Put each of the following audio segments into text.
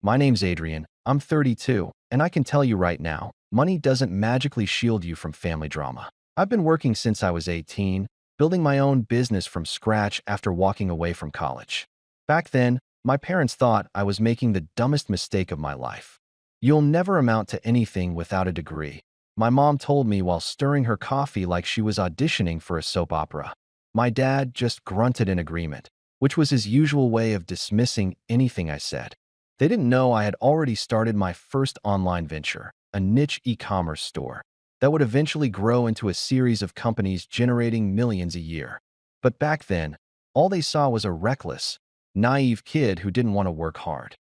My name's Adrian, I'm 32, and I can tell you right now, money doesn't magically shield you from family drama. I've been working since I was 18, building my own business from scratch after walking away from college. Back then, my parents thought I was making the dumbest mistake of my life. You'll never amount to anything without a degree, my mom told me while stirring her coffee like she was auditioning for a soap opera. My dad just grunted in agreement, which was his usual way of dismissing anything I said. They didn't know I had already started my first online venture, a niche e-commerce store, that would eventually grow into a series of companies generating millions a year. But back then, all they saw was a reckless, naive kid who didn't want to work hard.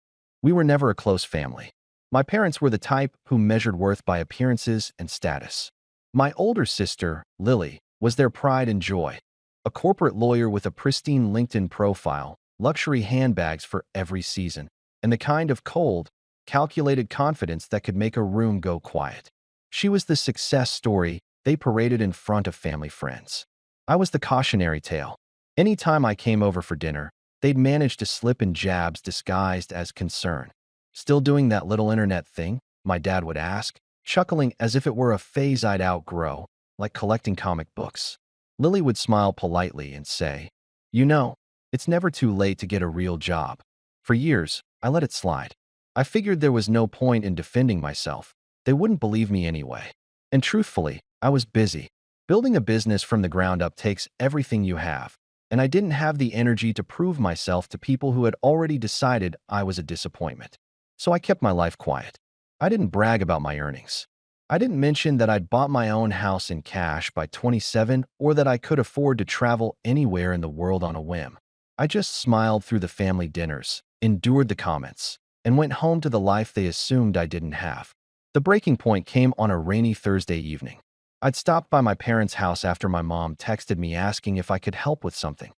We were never a close family. My parents were the type who measured worth by appearances and status. My older sister, Lily, was their pride and joy, a corporate lawyer with a pristine LinkedIn profile, luxury handbags for every season, and the kind of cold, calculated confidence that could make a room go quiet. She was the success story they paraded in front of family friends. I was the cautionary tale. Anytime I came over for dinner, they'd manage to slip in jabs disguised as concern. "Still doing that little internet thing?" my dad would ask, chuckling as if it were a phase I'd outgrow, like collecting comic books. Lily would smile politely and say, "You know, it's never too late to get a real job." For years, I let it slide. I figured there was no point in defending myself. They wouldn't believe me anyway. And truthfully, I was busy. Building a business from the ground up takes everything you have, and I didn't have the energy to prove myself to people who had already decided I was a disappointment. So I kept my life quiet. I didn't brag about my earnings. I didn't mention that I'd bought my own house in cash by 27 or that I could afford to travel anywhere in the world on a whim. I just smiled through the family dinners, endured the comments, and went home to the life they assumed I didn't have. The breaking point came on a rainy Thursday evening. I'd stopped by my parents' house after my mom texted me asking if I could help with something.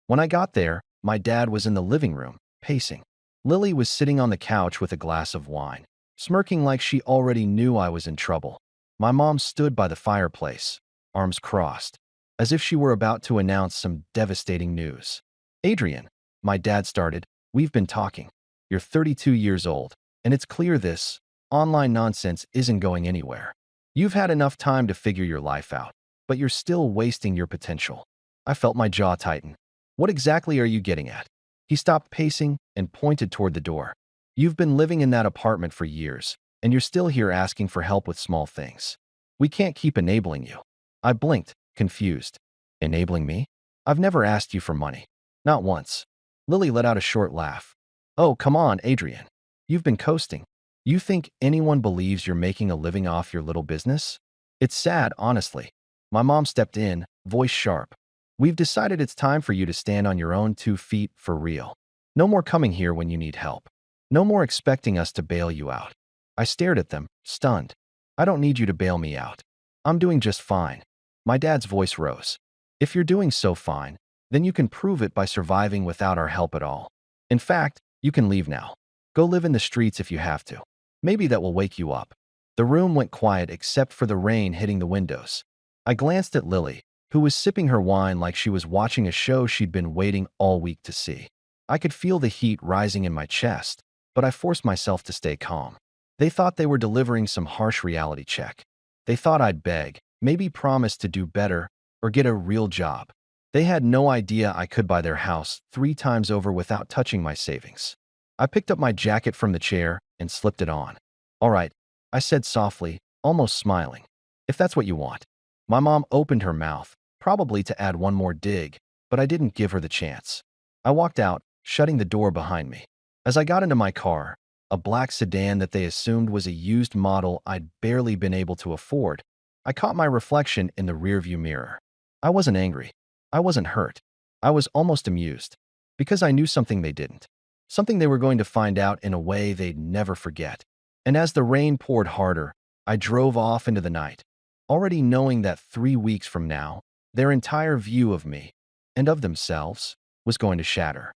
When I got there, my dad was in the living room, pacing. Lily was sitting on the couch with a glass of wine, smirking like she already knew I was in trouble. My mom stood by the fireplace, arms crossed, as if she were about to announce some devastating news. "Adrian," my dad started, "we've been talking. You're 32 years old, and it's clear this online nonsense isn't going anywhere. You've had enough time to figure your life out, but you're still wasting your potential." I felt my jaw tighten. "What exactly are you getting at?" He stopped pacing and pointed toward the door. "You've been living in that apartment for years, and you're still here asking for help with small things. We can't keep enabling you." I blinked, confused. "Enabling me? I've never asked you for money. Not once." Lily let out a short laugh. "Oh, come on, Adrian. You've been coasting. You think anyone believes you're making a living off your little business? It's sad, honestly." My mom stepped in, voice sharp. "We've decided it's time for you to stand on your own 2 feet for real. No more coming here when you need help. No more expecting us to bail you out." I stared at them, stunned. "I don't need you to bail me out. I'm doing just fine." My dad's voice rose. "If you're doing so fine, then you can prove it by surviving without our help at all. In fact, you can leave now. Go live in the streets if you have to. Maybe that will wake you up." The room went quiet except for the rain hitting the windows. I glanced at Lily, who was sipping her wine like she was watching a show she'd been waiting all week to see. I could feel the heat rising in my chest, but I forced myself to stay calm. They thought they were delivering some harsh reality check. They thought I'd beg, maybe promise to do better, or get a real job. They had no idea I could buy their house 3 times over without touching my savings. I picked up my jacket from the chair and slipped it on. "All right," I said softly, almost smiling. "If that's what you want." My mom opened her mouth, probably to add one more dig, but I didn't give her the chance. I walked out, shutting the door behind me. As I got into my car, a black sedan that they assumed was a used model I'd barely been able to afford, I caught my reflection in the rearview mirror. I wasn't angry. I wasn't hurt. I was almost amused, because I knew something they didn't. Something they were going to find out in a way they'd never forget. And as the rain poured harder, I drove off into the night, already knowing that 3 weeks from now, their entire view of me, and of themselves, was going to shatter.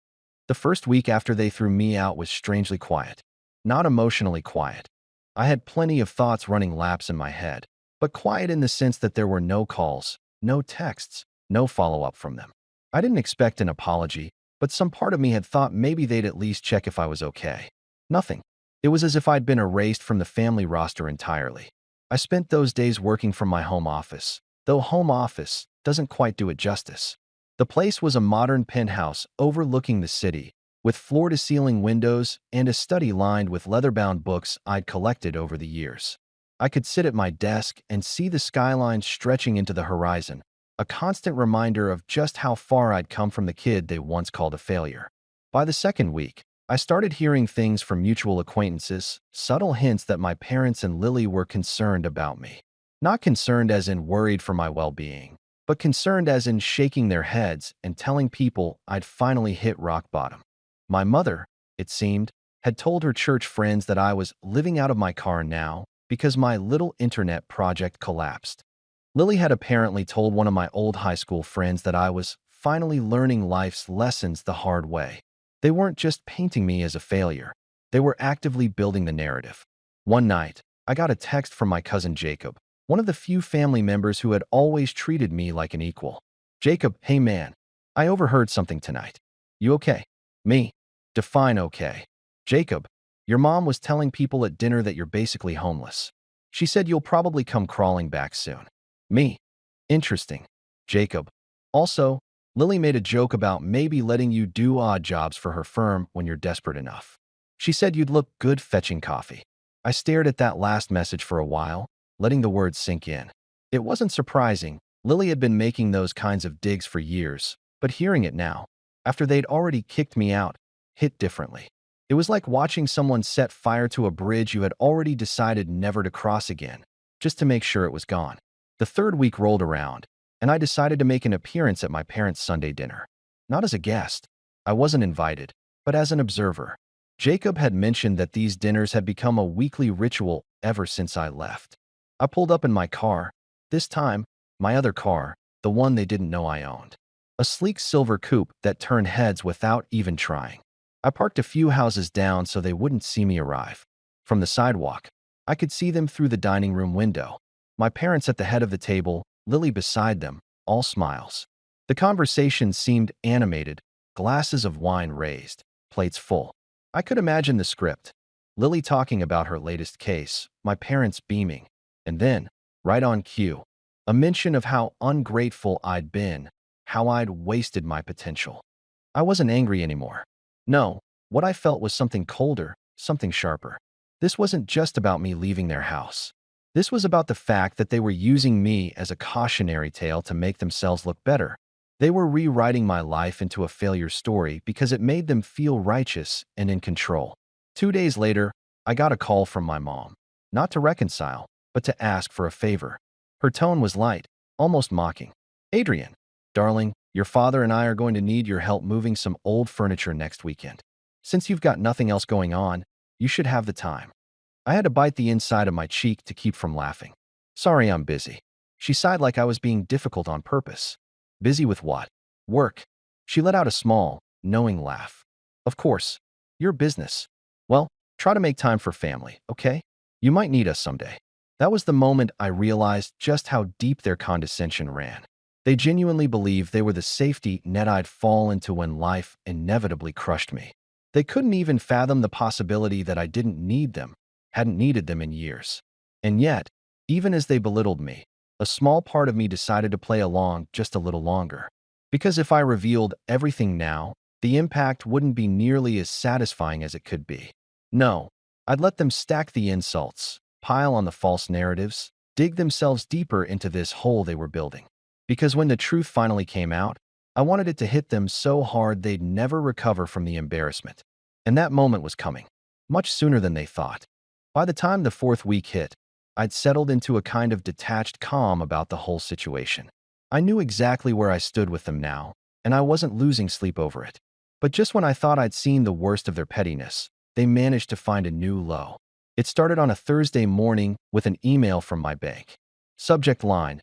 The first week after they threw me out was strangely quiet. Not emotionally quiet. I had plenty of thoughts running laps in my head, but quiet in the sense that there were no calls, no texts, no follow-up from them. I didn't expect an apology, but some part of me had thought maybe they'd at least check if I was okay. Nothing. It was as if I'd been erased from the family roster entirely. I spent those days working from my home office, though home office doesn't quite do it justice. The place was a modern penthouse overlooking the city, with floor-to-ceiling windows and a study lined with leather-bound books I'd collected over the years. I could sit at my desk and see the skyline stretching into the horizon, a constant reminder of just how far I'd come from the kid they once called a failure. By the second week, I started hearing things from mutual acquaintances, subtle hints that my parents and Lily were concerned about me. Not concerned as in worried for my well-being, but concerned as in shaking their heads and telling people I'd finally hit rock bottom. My mother, it seemed, had told her church friends that I was living out of my car now because my little internet project collapsed. Lily had apparently told one of my old high school friends that I was finally learning life's lessons the hard way. They weren't just painting me as a failure. They were actively building the narrative. One night, I got a text from my cousin Jacob, one of the few family members who had always treated me like an equal. Jacob, hey man, I overheard something tonight. You okay? Me? Define okay. Jacob, your mom was telling people at dinner that you're basically homeless. She said you'll probably come crawling back soon. Me? Interesting. Jacob, also, Lily made a joke about maybe letting you do odd jobs for her firm when you're desperate enough. She said you'd look good fetching coffee. I stared at that last message for a while, letting the words sink in. It wasn't surprising. Lily had been making those kinds of digs for years, but hearing it now, after they'd already kicked me out, hit differently. It was like watching someone set fire to a bridge you had already decided never to cross again, just to make sure it was gone. The third week rolled around, and I decided to make an appearance at my parents' Sunday dinner. Not as a guest. I wasn't invited, but as an observer. Jacob had mentioned that these dinners had become a weekly ritual ever since I left. I pulled up in my car, this time, my other car, the one they didn't know I owned. A sleek silver coupe that turned heads without even trying. I parked a few houses down so they wouldn't see me arrive. From the sidewalk, I could see them through the dining room window. My parents at the head of the table, Lily beside them, all smiles. The conversation seemed animated, glasses of wine raised, plates full. I could imagine the script. Lily talking about her latest case, my parents beaming, and then, right on cue, a mention of how ungrateful I'd been, how I'd wasted my potential. I wasn't angry anymore. No, what I felt was something colder, something sharper. This wasn't just about me leaving their house. This was about the fact that they were using me as a cautionary tale to make themselves look better. They were rewriting my life into a failure story because it made them feel righteous and in control. 2 days later, I got a call from my mom, not to reconcile, but to ask for a favor. Her tone was light, almost mocking. Adrian, darling, your father and I are going to need your help moving some old furniture next weekend. Since you've got nothing else going on, you should have the time. I had to bite the inside of my cheek to keep from laughing. Sorry, I'm busy. She sighed like I was being difficult on purpose. Busy with what? Work. She let out a small, knowing laugh. Of course. Your business. Well, try to make time for family, okay? You might need us someday. That was the moment I realized just how deep their condescension ran. They genuinely believed they were the safety net I'd fall into when life inevitably crushed me. They couldn't even fathom the possibility that I didn't need them, hadn't needed them in years. And yet, even as they belittled me, a small part of me decided to play along just a little longer. Because if I revealed everything now, the impact wouldn't be nearly as satisfying as it could be. No, I'd let them stack the insults, pile on the false narratives, dig themselves deeper into this hole they were building. Because when the truth finally came out, I wanted it to hit them so hard they'd never recover from the embarrassment. And that moment was coming, much sooner than they thought. By the time the fourth week hit, I'd settled into a kind of detached calm about the whole situation. I knew exactly where I stood with them now, and I wasn't losing sleep over it. But just when I thought I'd seen the worst of their pettiness, they managed to find a new low. It started on a Thursday morning with an email from my bank. Subject line: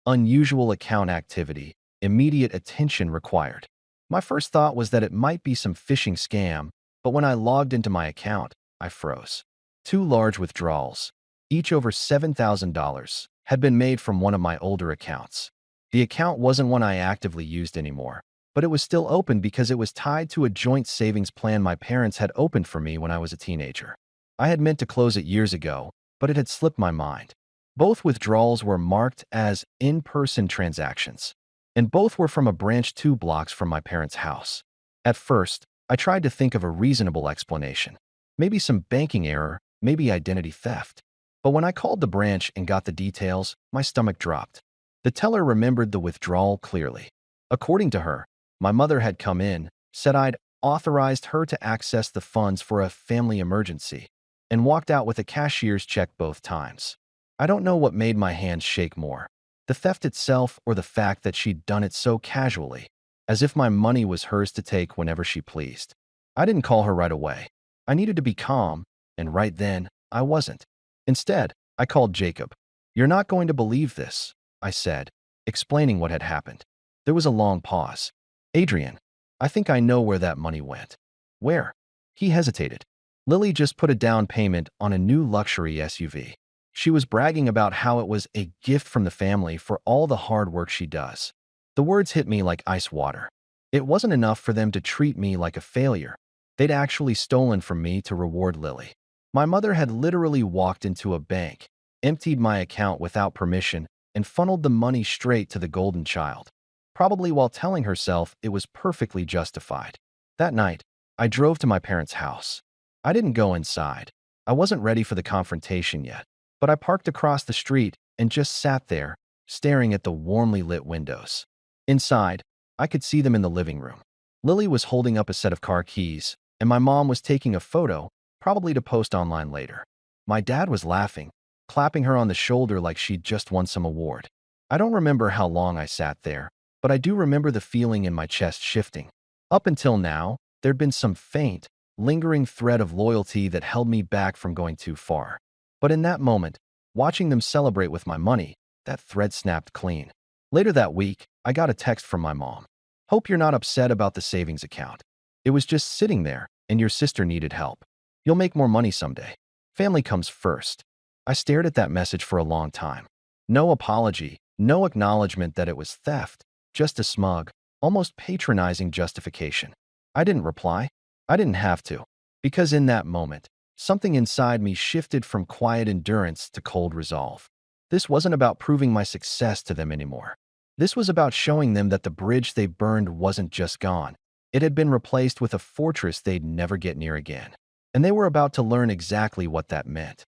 unusual account activity, immediate attention required. My first thought was that it might be some phishing scam, but when I logged into my account, I froze. 2 large withdrawals, each over $7,000, had been made from one of my older accounts. The account wasn't one I actively used anymore, but it was still open because it was tied to a joint savings plan my parents had opened for me when I was a teenager. I had meant to close it years ago, but it had slipped my mind. Both withdrawals were marked as in-person transactions, and both were from a branch 2 blocks from my parents' house. At first, I tried to think of a reasonable explanation. Maybe some banking error, maybe identity theft. But when I called the branch and got the details, my stomach dropped. The teller remembered the withdrawal clearly. According to her, my mother had come in, said I'd authorized her to access the funds for a family emergency, and walked out with a cashier's check both times. I don't know what made my hands shake more, the theft itself or the fact that she'd done it so casually, as if my money was hers to take whenever she pleased. I didn't call her right away. I needed to be calm, and right then, I wasn't. Instead, I called Jacob. "You're not going to believe this," I said, explaining what had happened. There was a long pause. "Adrian, I think I know where that money went." "Where?" He hesitated. "Lily just put a down payment on a new luxury SUV. She was bragging about how it was a gift from the family for all the hard work she does." The words hit me like ice water. It wasn't enough for them to treat me like a failure. They'd actually stolen from me to reward Lily. My mother had literally walked into a bank, emptied my account without permission, and funneled the money straight to the golden child, probably while telling herself it was perfectly justified. That night, I drove to my parents' house. I didn't go inside. I wasn't ready for the confrontation yet, but I parked across the street and just sat there, staring at the warmly lit windows. Inside, I could see them in the living room. Lily was holding up a set of car keys, and my mom was taking a photo, probably to post online later. My dad was laughing, clapping her on the shoulder like she'd just won some award. I don't remember how long I sat there, but I do remember the feeling in my chest shifting. Up until now, there'd been some faint, lingering thread of loyalty that held me back from going too far. But in that moment, watching them celebrate with my money, that thread snapped clean. Later that week, I got a text from my mom. "Hope you're not upset about the savings account. It was just sitting there, and your sister needed help. You'll make more money someday. Family comes first." I stared at that message for a long time. No apology, no acknowledgement that it was theft, just a smug, almost patronizing justification. I didn't reply. I didn't have to, because in that moment, something inside me shifted from quiet endurance to cold resolve. This wasn't about proving my success to them anymore. This was about showing them that the bridge they burned wasn't just gone. It had been replaced with a fortress they'd never get near again. And they were about to learn exactly what that meant.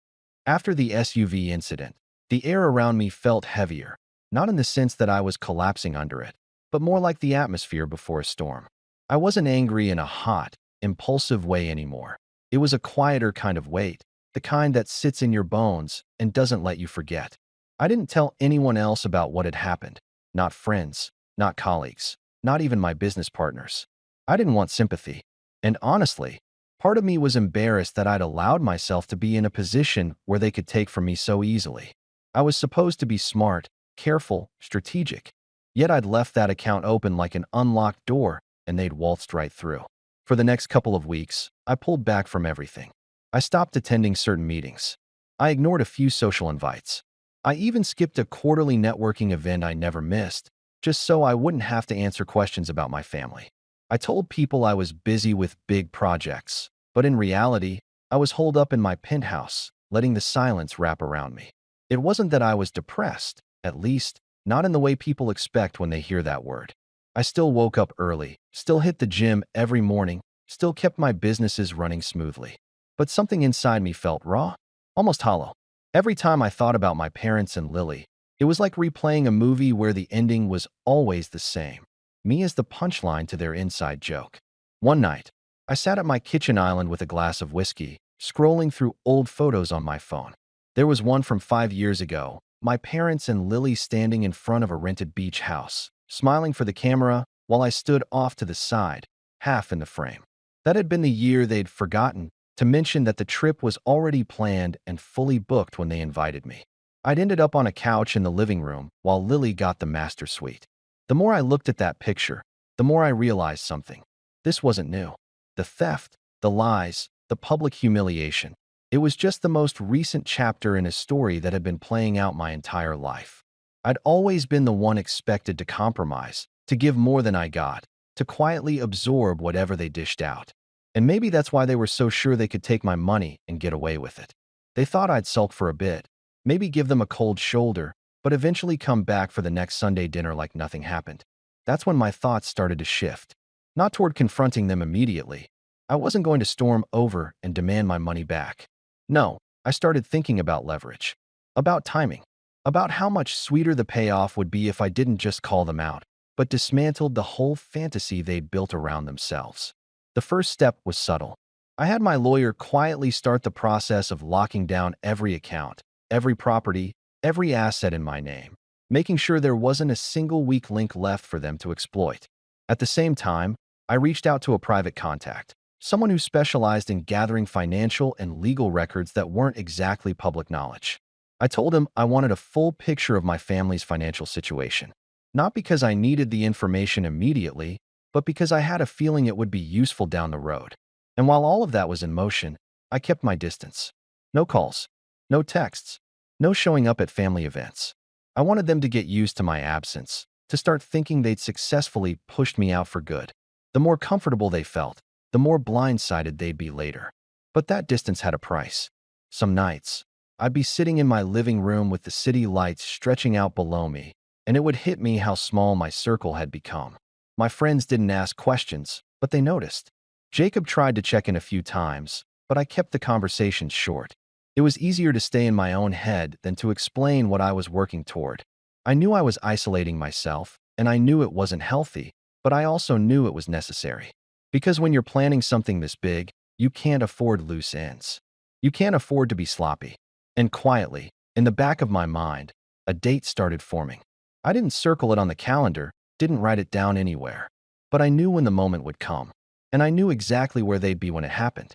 After the SUV incident, the air around me felt heavier, not in the sense that I was collapsing under it, but more like the atmosphere before a storm. I wasn't angry in a hot, impulsive way anymore. It was a quieter kind of weight, the kind that sits in your bones and doesn't let you forget. I didn't tell anyone else about what had happened, not friends, not colleagues, not even my business partners. I didn't want sympathy, and honestly, part of me was embarrassed that I'd allowed myself to be in a position where they could take from me so easily. I was supposed to be smart, careful, strategic, yet I'd left that account open like an unlocked door, and they'd waltzed right through. For the next couple of weeks, I pulled back from everything. I stopped attending certain meetings. I ignored a few social invites. I even skipped a quarterly networking event I never missed, just so I wouldn't have to answer questions about my family. I told people I was busy with big projects, but in reality, I was holed up in my penthouse, letting the silence wrap around me. It wasn't that I was depressed, at least, not in the way people expect when they hear that word. I still woke up early, still hit the gym every morning, still kept my businesses running smoothly. But something inside me felt raw, almost hollow. Every time I thought about my parents and Lily, it was like replaying a movie where the ending was always the same. Me as the punchline to their inside joke. One night, I sat at my kitchen island with a glass of whiskey, scrolling through old photos on my phone. There was one from 5 years ago, my parents and Lily standing in front of a rented beach house, smiling for the camera while I stood off to the side, half in the frame. That had been the year they'd forgotten to mention that the trip was already planned and fully booked when they invited me. I'd ended up on a couch in the living room while Lily got the master suite. The more I looked at that picture, the more I realized something. This wasn't new. The theft, the lies, the public humiliation. It was just the most recent chapter in a story that had been playing out my entire life. I'd always been the one expected to compromise, to give more than I got, to quietly absorb whatever they dished out. And maybe that's why they were so sure they could take my money and get away with it. They thought I'd sulk for a bit, maybe give them a cold shoulder, but eventually come back for the next Sunday dinner like nothing happened. That's when my thoughts started to shift. Not toward confronting them immediately. I wasn't going to storm over and demand my money back. No, I started thinking about leverage, about timing, about how much sweeter the payoff would be if I didn't just call them out, but dismantled the whole fantasy they'd built around themselves. The first step was subtle. I had my lawyer quietly start the process of locking down every account, every property, every asset in my name, making sure there wasn't a single weak link left for them to exploit. At the same time, I reached out to a private contact, someone who specialized in gathering financial and legal records that weren't exactly public knowledge. I told him I wanted a full picture of my family's financial situation, not because I needed the information immediately, but because I had a feeling it would be useful down the road. And while all of that was in motion, I kept my distance. No calls, no texts, no showing up at family events. I wanted them to get used to my absence, to start thinking they'd successfully pushed me out for good. The more comfortable they felt, the more blindsided they'd be later. But that distance had a price. Some nights, I'd be sitting in my living room with the city lights stretching out below me, and it would hit me how small my circle had become. My friends didn't ask questions, but they noticed. Jacob tried to check in a few times, but I kept the conversation short. It was easier to stay in my own head than to explain what I was working toward. I knew I was isolating myself, and I knew it wasn't healthy, but I also knew it was necessary. Because when you're planning something this big, you can't afford loose ends. You can't afford to be sloppy. And quietly, in the back of my mind, a date started forming. I didn't circle it on the calendar, didn't write it down anywhere, but I knew when the moment would come, and I knew exactly where they'd be when it happened.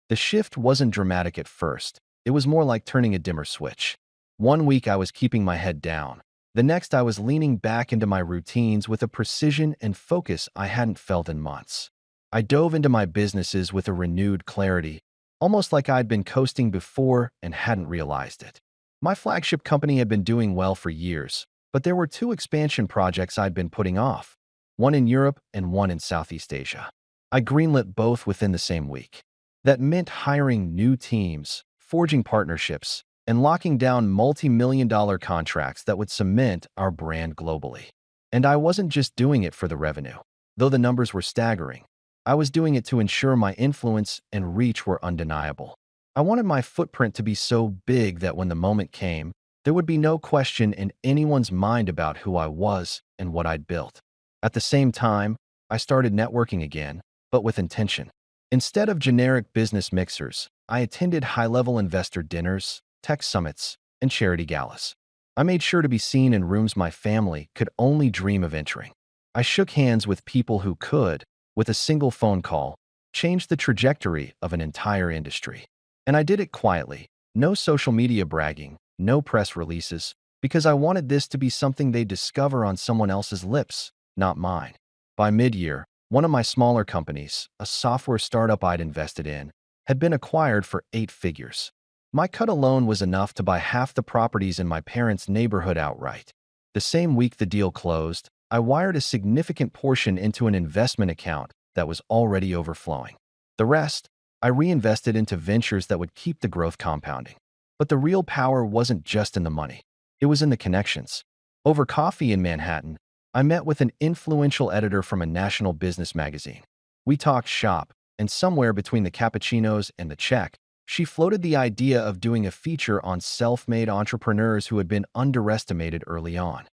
The shift wasn't dramatic at first. It was more like turning a dimmer switch. One week I was keeping my head down. The next I was leaning back into my routines with a precision and focus I hadn't felt in months. I dove into my businesses with a renewed clarity, almost like I'd been coasting before and hadn't realized it. My flagship company had been doing well for years, but there were two expansion projects I'd been putting off, one in Europe and one in Southeast Asia. I greenlit both within the same week. That meant hiring new teams, forging partnerships, and locking down multi-million-dollar contracts that would cement our brand globally. And I wasn't just doing it for the revenue, though the numbers were staggering. I was doing it to ensure my influence and reach were undeniable. I wanted my footprint to be so big that when the moment came, there would be no question in anyone's mind about who I was and what I'd built. At the same time, I started networking again, but with intention. Instead of generic business mixers, I attended high-level investor dinners, tech summits, and charity galas. I made sure to be seen in rooms my family could only dream of entering. I shook hands with people who could, with a single phone call, change the trajectory of an entire industry. And I did it quietly. No social media bragging, no press releases, because I wanted this to be something they'd discover on someone else's lips, not mine. By mid-year, one of my smaller companies, a software startup I'd invested in, had been acquired for 8 figures. My cut alone was enough to buy half the properties in my parents' neighborhood outright. The same week the deal closed, I wired a significant portion into an investment account that was already overflowing. The rest, I reinvested into ventures that would keep the growth compounding. But the real power wasn't just in the money. It was in the connections. Over coffee in Manhattan, I met with an influential editor from a national business magazine. We talked shop, and somewhere between the cappuccinos and the check, she floated the idea of doing a feature on self-made entrepreneurs who had been underestimated early on.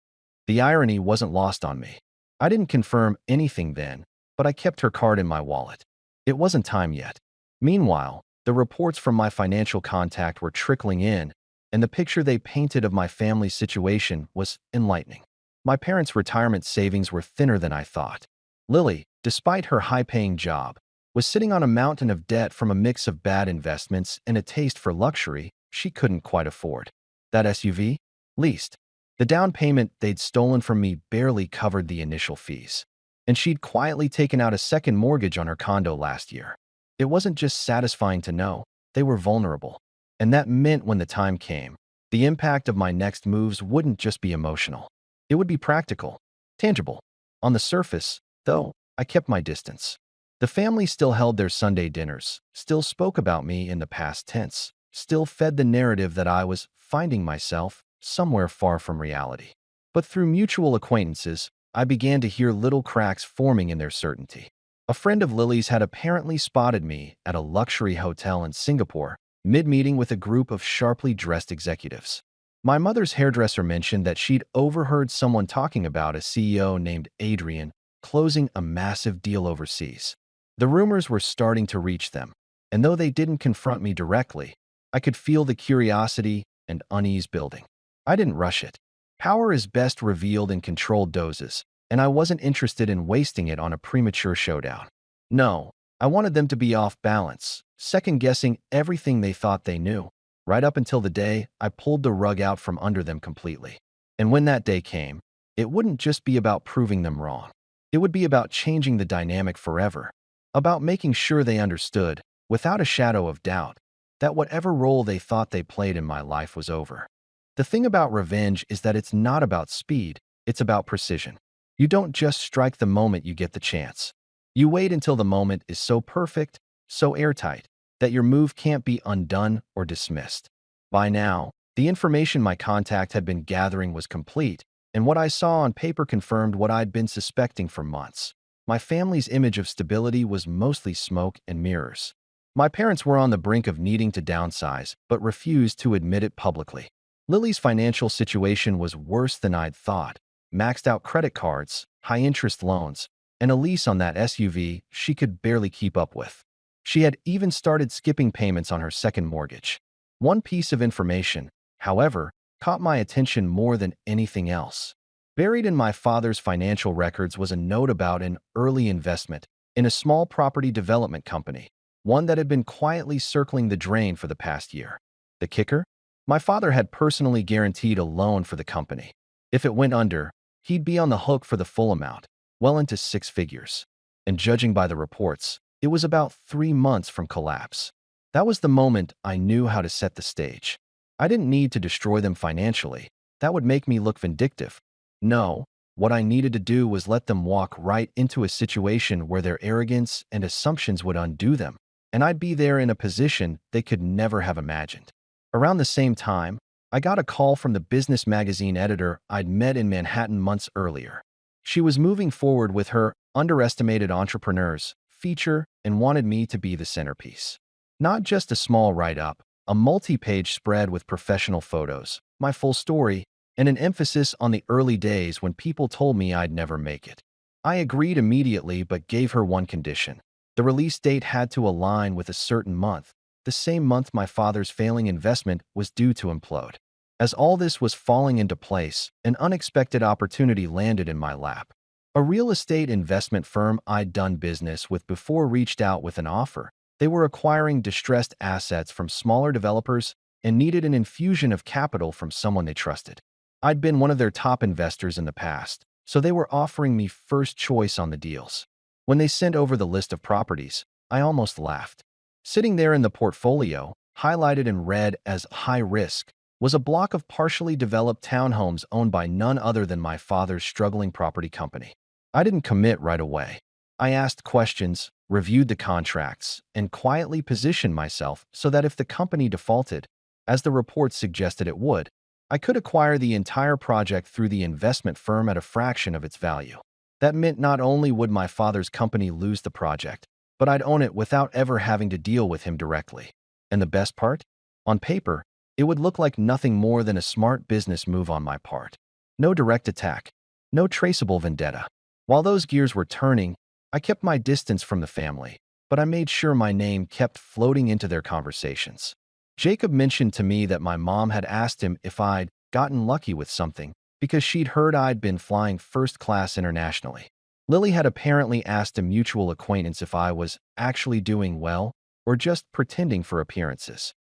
The irony wasn't lost on me. I didn't confirm anything then, but I kept her card in my wallet. It wasn't time yet. Meanwhile, the reports from my financial contact were trickling in, and the picture they painted of my family's situation was enlightening. My parents' retirement savings were thinner than I thought. Lily, despite her high-paying job, was sitting on a mountain of debt from a mix of bad investments and a taste for luxury she couldn't quite afford. That SUV? Leased. The down payment they'd stolen from me barely covered the initial fees. And she'd quietly taken out a second mortgage on her condo last year. It wasn't just satisfying to know, they were vulnerable. And that meant when the time came, the impact of my next moves wouldn't just be emotional. It would be practical, tangible. On the surface, though, I kept my distance. The family still held their Sunday dinners, still spoke about me in the past tense, still fed the narrative that I was finding myself somewhere far from reality. But through mutual acquaintances, I began to hear little cracks forming in their certainty. A friend of Lily's had apparently spotted me at a luxury hotel in Singapore, mid-meeting with a group of sharply dressed executives. My mother's hairdresser mentioned that she'd overheard someone talking about a CEO named Adrian closing a massive deal overseas. The rumors were starting to reach them, and though they didn't confront me directly, I could feel the curiosity and unease building. I didn't rush it. Power is best revealed in controlled doses, and I wasn't interested in wasting it on a premature showdown. No, I wanted them to be off balance, second-guessing everything they thought they knew, right up until the day I pulled the rug out from under them completely. And when that day came, it wouldn't just be about proving them wrong. It would be about changing the dynamic forever, about making sure they understood, without a shadow of doubt, that whatever role they thought they played in my life was over. The thing about revenge is that it's not about speed, it's about precision. You don't just strike the moment you get the chance. You wait until the moment is so perfect, so airtight, that your move can't be undone or dismissed. By now, the information my contact had been gathering was complete, and what I saw on paper confirmed what I'd been suspecting for months. My family's image of stability was mostly smoke and mirrors. My parents were on the brink of needing to downsize, but refused to admit it publicly. Lily's financial situation was worse than I'd thought. Maxed out credit cards, high-interest loans, and a lease on that SUV she could barely keep up with. She had even started skipping payments on her second mortgage. One piece of information, however, caught my attention more than anything else. Buried in my father's financial records was a note about an early investment in a small property development company, one that had been quietly circling the drain for the past year. The kicker? My father had personally guaranteed a loan for the company. If it went under, he'd be on the hook for the full amount, well into six figures. And judging by the reports, it was about 3 months from collapse. That was the moment I knew how to set the stage. I didn't need to destroy them financially. That would make me look vindictive. No, what I needed to do was let them walk right into a situation where their arrogance and assumptions would undo them, and I'd be there in a position they could never have imagined. Around the same time, I got a call from the business magazine editor I'd met in Manhattan months earlier. She was moving forward with her Underestimated Entrepreneurs feature and wanted me to be the centerpiece. Not just a small write-up, a multi-page spread with professional photos, my full story, and an emphasis on the early days when people told me I'd never make it. I agreed immediately but gave her one condition. The release date had to align with a certain month, the same month my father's failing investment was due to implode. As all this was falling into place, an unexpected opportunity landed in my lap. A real estate investment firm I'd done business with before reached out with an offer. They were acquiring distressed assets from smaller developers and needed an infusion of capital from someone they trusted. I'd been one of their top investors in the past, so they were offering me first choice on the deals. When they sent over the list of properties, I almost laughed. Sitting there in the portfolio, highlighted in red as high risk, was a block of partially developed townhomes owned by none other than my father's struggling property company. I didn't commit right away. I asked questions, reviewed the contracts, and quietly positioned myself so that if the company defaulted, as the reports suggested it would, I could acquire the entire project through the investment firm at a fraction of its value. That meant not only would my father's company lose the project, but I'd own it without ever having to deal with him directly. And the best part? On paper, it would look like nothing more than a smart business move on my part. No direct attack, no traceable vendetta. While those gears were turning, I kept my distance from the family, but I made sure my name kept floating into their conversations. Jacob mentioned to me that my mom had asked him if I'd gotten lucky with something because she'd heard I'd been flying first class internationally. Lily had apparently asked a mutual acquaintance if I was actually doing well or just pretending for appearances.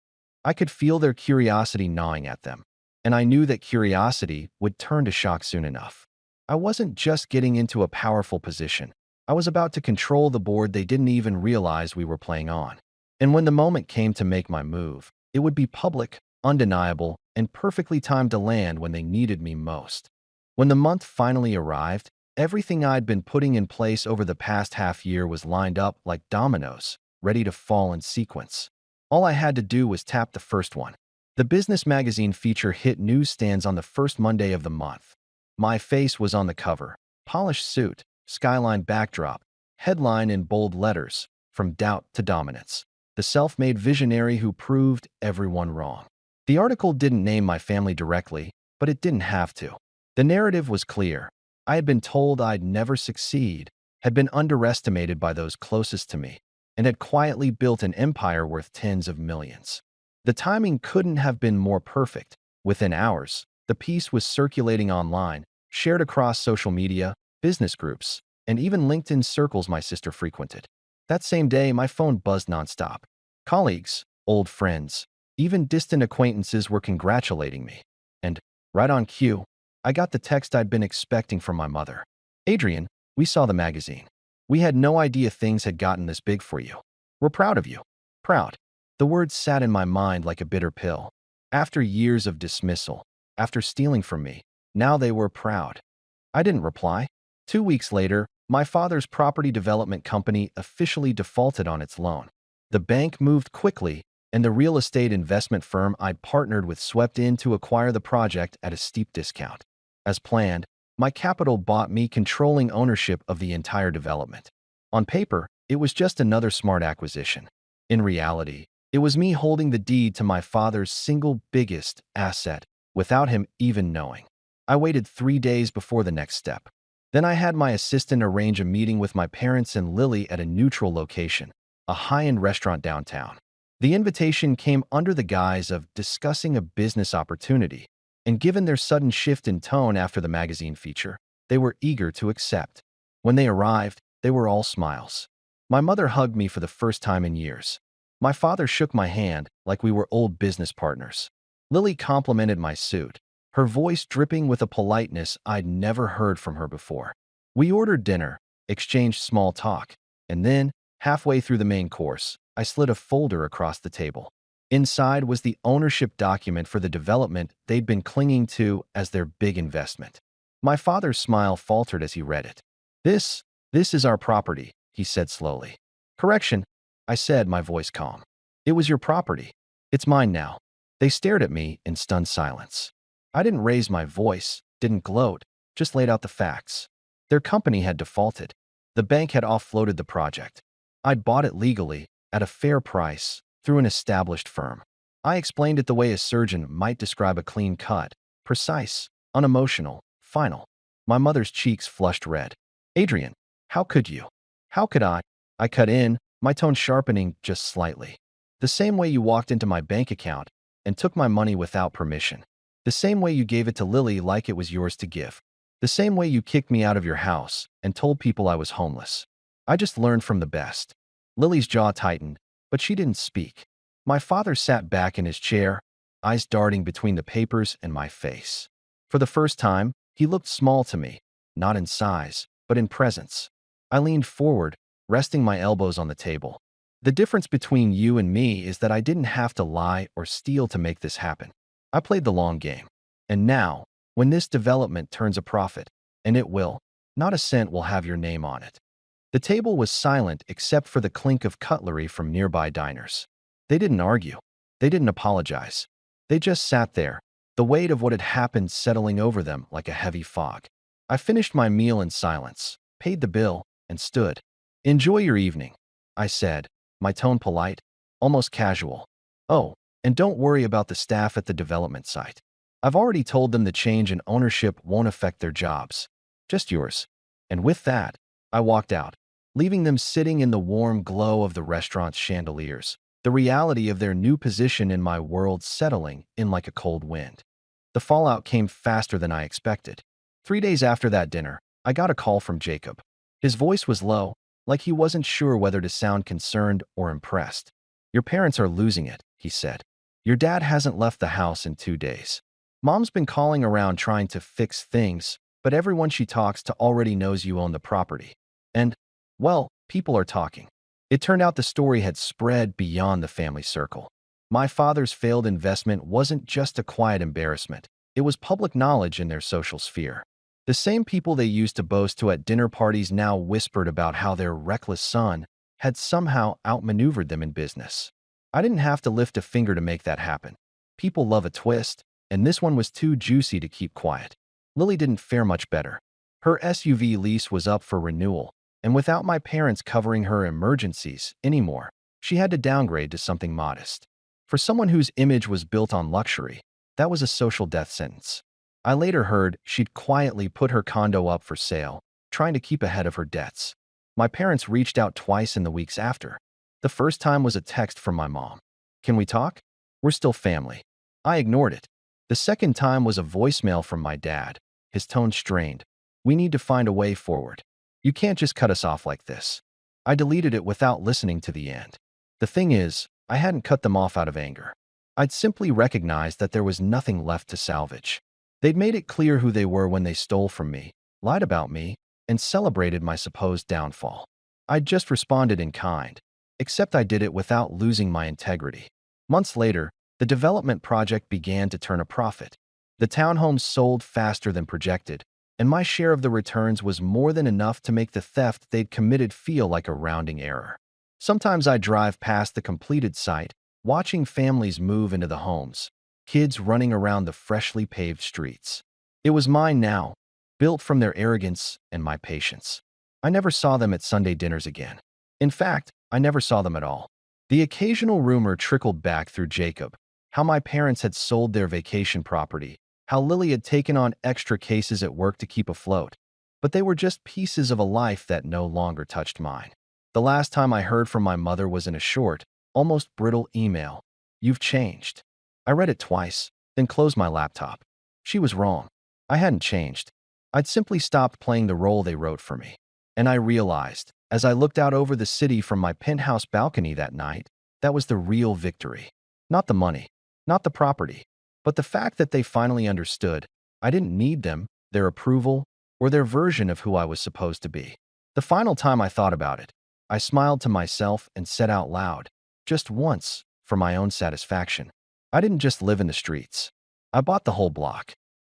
I could feel their curiosity gnawing at them, and I knew that curiosity would turn to shock soon enough. I wasn't just getting into a powerful position. I was about to control the board they didn't even realize we were playing on. And when the moment came to make my move, it would be public, undeniable, and perfectly timed to land when they needed me most. When the month finally arrived, Everything I'd been putting in place over the past half year was lined up like dominoes, ready to fall in sequence. All I had to do was tap the first one. The business magazine feature hit newsstands on the first Monday of the month. My face was on the cover, polished suit, skyline backdrop, headline in bold letters, "From Doubt to Dominance. The self-made visionary who proved everyone wrong." The article didn't name my family directly, but it didn't have to. The narrative was clear. I had been told I'd never succeed, had been underestimated by those closest to me, and had quietly built an empire worth tens of millions. The timing couldn't have been more perfect. Within hours, the piece was circulating online, shared across social media, business groups, and even LinkedIn circles my sister frequented. That same day, my phone buzzed nonstop. Colleagues, old friends, even distant acquaintances were congratulating me. And, right on cue, I got the text I'd been expecting from my mother. "Adrian, we saw the magazine. We had no idea things had gotten this big for you. We're proud of you." Proud. The words sat in my mind like a bitter pill. After years of dismissal, after stealing from me, now they were proud. I didn't reply. 2 weeks later, my father's property development company officially defaulted on its loan. The bank moved quickly, and the real estate investment firm I'd partnered with swept in to acquire the project at a steep discount. As planned, my capital bought me controlling ownership of the entire development. On paper, it was just another smart acquisition. In reality, it was me holding the deed to my father's single biggest asset without him even knowing. I waited 3 days before the next step. Then I had my assistant arrange a meeting with my parents and Lily at a neutral location, a high-end restaurant downtown. The invitation came under the guise of discussing a business opportunity, and given their sudden shift in tone after the magazine feature, they were eager to accept. When they arrived, they were all smiles. My mother hugged me for the first time in years. My father shook my hand like we were old business partners. Lily complimented my suit, her voice dripping with a politeness I'd never heard from her before. We ordered dinner, exchanged small talk, and then, halfway through the main course, I slid a folder across the table. Inside was the ownership document for the development they'd been clinging to as their big investment. My father's smile faltered as he read it. This is our property," he said slowly. "Correction," I said, my voice calm. "It was your property. It's mine now." They stared at me in stunned silence. I didn't raise my voice, didn't gloat, just laid out the facts. Their company had defaulted. The bank had offloaded the project. I'd bought it legally, at a fair price, through an established firm. I explained it the way a surgeon might describe a clean cut, precise, unemotional, final. My mother's cheeks flushed red. "Adrian, how could you? How could I?" I cut in, my tone sharpening just slightly. "The same way you walked into my bank account and took my money without permission. The same way you gave it to Lily like it was yours to give. The same way you kicked me out of your house and told people I was homeless. I just learned from the best." Lily's jaw tightened, but she didn't speak. My father sat back in his chair, eyes darting between the papers and my face. For the first time, he looked small to me, not in size, but in presence. I leaned forward, resting my elbows on the table. "The difference between you and me is that I didn't have to lie or steal to make this happen. I played the long game. And now, when this development turns a profit, and it will, not a cent will have your name on it." The table was silent except for the clink of cutlery from nearby diners. They didn't argue. They didn't apologize. They just sat there, the weight of what had happened settling over them like a heavy fog. I finished my meal in silence, paid the bill, and stood. "Enjoy your evening," I said, my tone polite, almost casual. "Oh, and don't worry about the staff at the development site. I've already told them the change in ownership won't affect their jobs. Just yours." And with that, I walked out, leaving them sitting in the warm glow of the restaurant's chandeliers, the reality of their new position in my world settling in like a cold wind. The fallout came faster than I expected. 3 days after that dinner, I got a call from Jacob. His voice was low, like he wasn't sure whether to sound concerned or impressed. "Your parents are losing it," he said. "Your dad hasn't left the house in 2 days. Mom's been calling around trying to fix things, but everyone she talks to already knows you own the property. And, well, people are talking." It turned out the story had spread beyond the family circle. My father's failed investment wasn't just a quiet embarrassment. It was public knowledge in their social sphere. The same people they used to boast to at dinner parties now whispered about how their reckless son had somehow outmaneuvered them in business. I didn't have to lift a finger to make that happen. People love a twist, and this one was too juicy to keep quiet. Lily didn't fare much better. Her SUV lease was up for renewal, and without my parents covering her emergencies anymore, she had to downgrade to something modest. For someone whose image was built on luxury, that was a social death sentence. I later heard she'd quietly put her condo up for sale, trying to keep ahead of her debts. My parents reached out twice in the weeks after. The first time was a text from my mom. "Can we talk? We're still family." I ignored it. The second time was a voicemail from my dad, his tone strained. "We need to find a way forward. You can't just cut us off like this." I deleted it without listening to the end. The thing is, I hadn't cut them off out of anger. I'd simply recognized that there was nothing left to salvage. They'd made it clear who they were when they stole from me, lied about me, and celebrated my supposed downfall. I'd just responded in kind, except I did it without losing my integrity. Months later, the development project began to turn a profit. The townhomes sold faster than projected, and my share of the returns was more than enough to make the theft they'd committed feel like a rounding error. Sometimes I drive past the completed site, watching families move into the homes, kids running around the freshly paved streets. It was mine now, built from their arrogance and my patience. I never saw them at Sunday dinners again. In fact, I never saw them at all. The occasional rumor trickled back through Jacob, how my parents had sold their vacation property, how Lily had taken on extra cases at work to keep afloat. But they were just pieces of a life that no longer touched mine. The last time I heard from my mother was in a short, almost brittle email. "You've changed." I read it twice, then closed my laptop. She was wrong. I hadn't changed. I'd simply stopped playing the role they wrote for me. And I realized, as I looked out over the city from my penthouse balcony that night, that was the real victory. Not the money, not the property, but the fact that they finally understood I didn't need them, their approval, or their version of who I was supposed to be. The final time I thought about it, I smiled to myself and said out loud, just once, for my own satisfaction, "I didn't just live in the streets. I bought the whole block."